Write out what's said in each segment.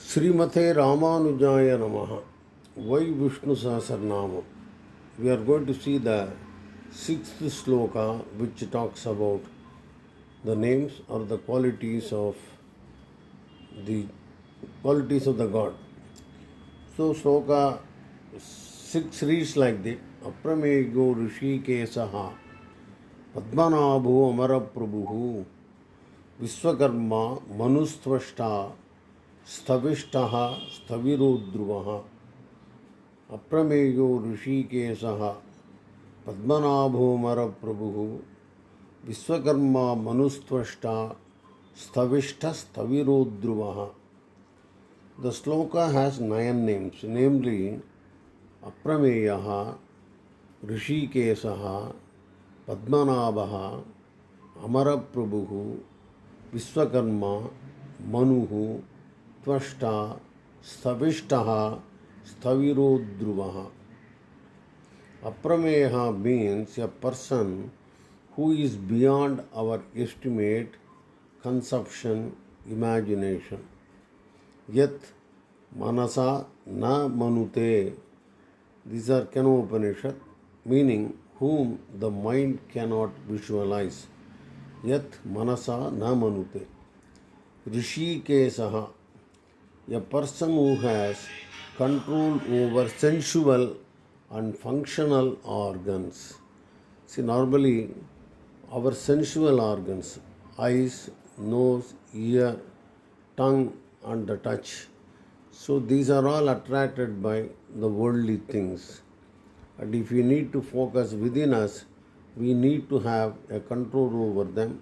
Srimate Ramanujaya Namaha. Why Vishnu Sahasranamam? We are going to see the sixth sloka which talks about the names or the the qualities of the God. So sloka 6 reads like this: Apramego Rishi Kesaha Padmanabhu Amarap Prabhu Vishwakarma Manustvashta Stavishtaha Stavirudruvaha अप्रमेयो ऋषिकेशः पद्मनाभोमरप्रभुः Vishwakarma मनुस्त्वष्टा स्थविष्ठस्थविरोद्रुवः. The sloka has 9 names, namely Aprameyaha, Rishikesaha, Padmanabhaha, Amaraprabhuः, Vishwakarma, Manuhu, Tvashta, Stavishtaha, Stavirodruvaha. Aprameyaha means a person who is beyond our estimate, conception, imagination. Yat manasa na manute. These are Kenopanishad, meaning whom the mind cannot visualize. Yat manasa na manute. Rishikesaha, a person who has control over sensual and functional organs. See, normally our sensual organs, eyes, nose, ear, tongue, and the touch. So these are all attracted by the worldly things. And if we need to focus within us, we need to have a control over them.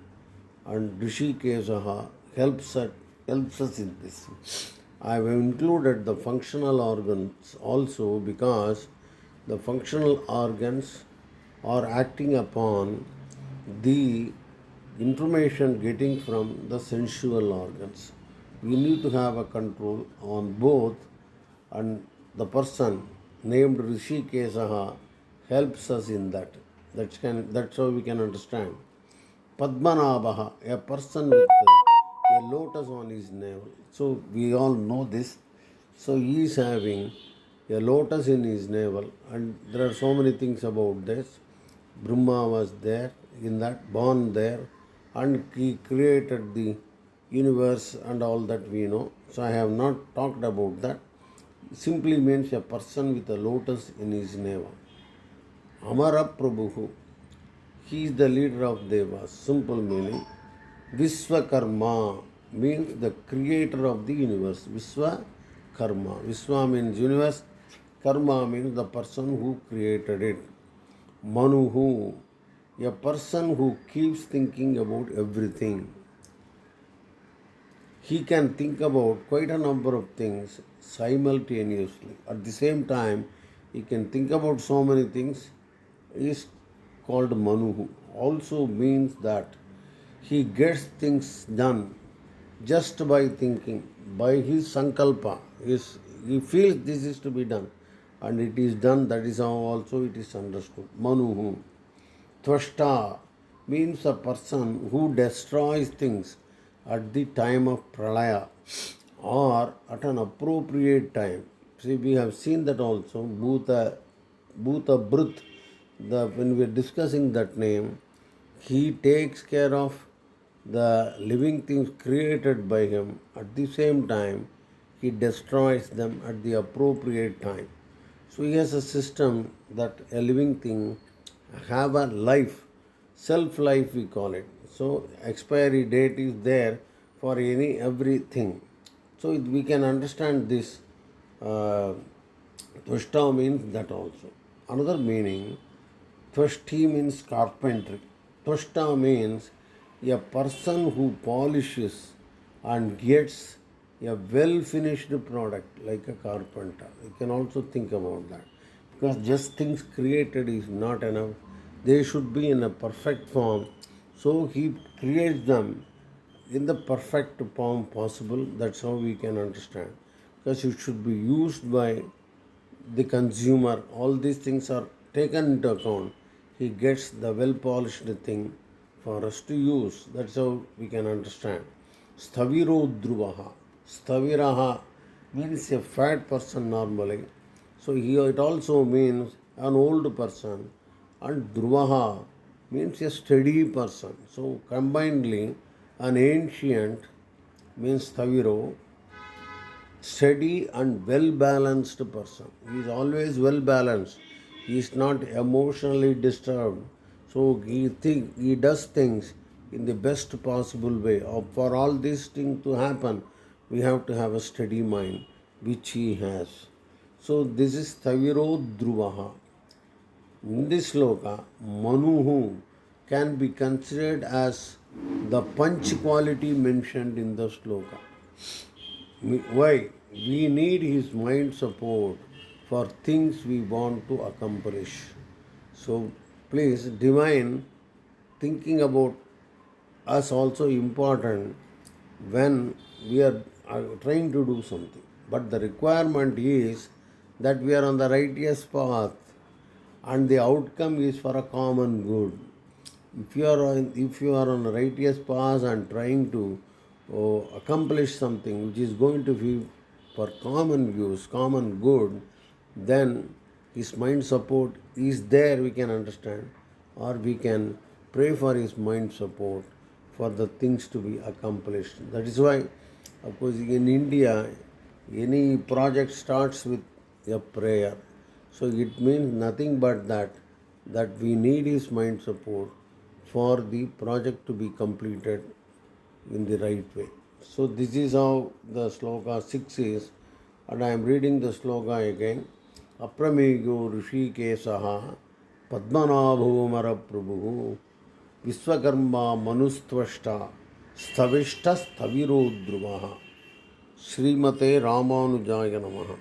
And Rishikesaha helps us in this. I have included the functional organs also because the functional organs are acting upon the information getting from the sensual organs. We need to have a control on both, and the person named Rishikesaha helps us in that. That's how we can understand. Padmanabhaha, a person with a lotus on his navel. So we all know this. So he is having a lotus in his navel, and there are so many things about this. Brahma was there in that, born there, and he created the universe and all that we know. So I have not talked about that. Simply means a person with a lotus in his navel. Amarap Prabhu, he is the leader of Devas. Simple meaning. Vishwakarma means the creator of the universe. Vishwakarma. Vishwa means universe. Karma means the person who created it. Manuhu, a person who keeps thinking about everything. He can think about quite a number of things simultaneously. At the same time, he can think about so many things. He is called Manuhu. Also means that he gets things done just by thinking, by his sankalpa. He feels this is to be done, and it is done. That is how also it is understood. Manuhu. Tvashta means a person who destroys things at the time of pralaya or at an appropriate time. See, we have seen that also. Bhuta Brut. When we are discussing that name, he takes care of the living things created by him. At the same time, he destroys them at the appropriate time. So he has a system that a living thing have a life, self-life we call it. So expiry date is there for everything. So we can understand this. Tvashta means that also. Another meaning, Tvashti means carpentry. Tvashta means a person who polishes and gets a well-finished product like a carpenter. You can also think about that. Because just things created is not enough. They should be in a perfect form. So he creates them in the perfect form possible. That's how we can understand. Because it should be used by the consumer. All these things are taken into account. He gets the well-polished thing for us to use. That's how we can understand. Stavirodruvaha. Staviraha means a fat person normally. So here it also means an old person, and Dhruvaha means a steady person. So combinedly, an ancient means Thaviro, steady and well balanced person. He is always well balanced. He is not emotionally disturbed. So he does things in the best possible way. For all these things to happen, we have to have a steady mind, which he has. So this is Thaviro Dhruvaha. In this sloka, Manuhu can be considered as the Panch quality mentioned in the sloka. Why? We need his mind support for things we want to accomplish. So please, divine thinking about us also important when we are trying to do something. But the requirement is that we are on the righteous path and the outcome is for a common good. If you are on a righteous path and trying to accomplish something which is going to be for common use, common good, then his mind support is there, we can understand, or we can pray for his mind support for the things to be accomplished. That is why, of course, in India, any project starts with a prayer. So it means nothing but that we need his mind support for the project to be completed in the right way. So this is how the sloka 6 is, and I am reading the sloka again. Apramegyo Rishikesaha Padmanabho Maraprabhu Vishwakarma Manustvashta Stavishta Staviro Dhruvaha Srimate Ramanujaya Namaha.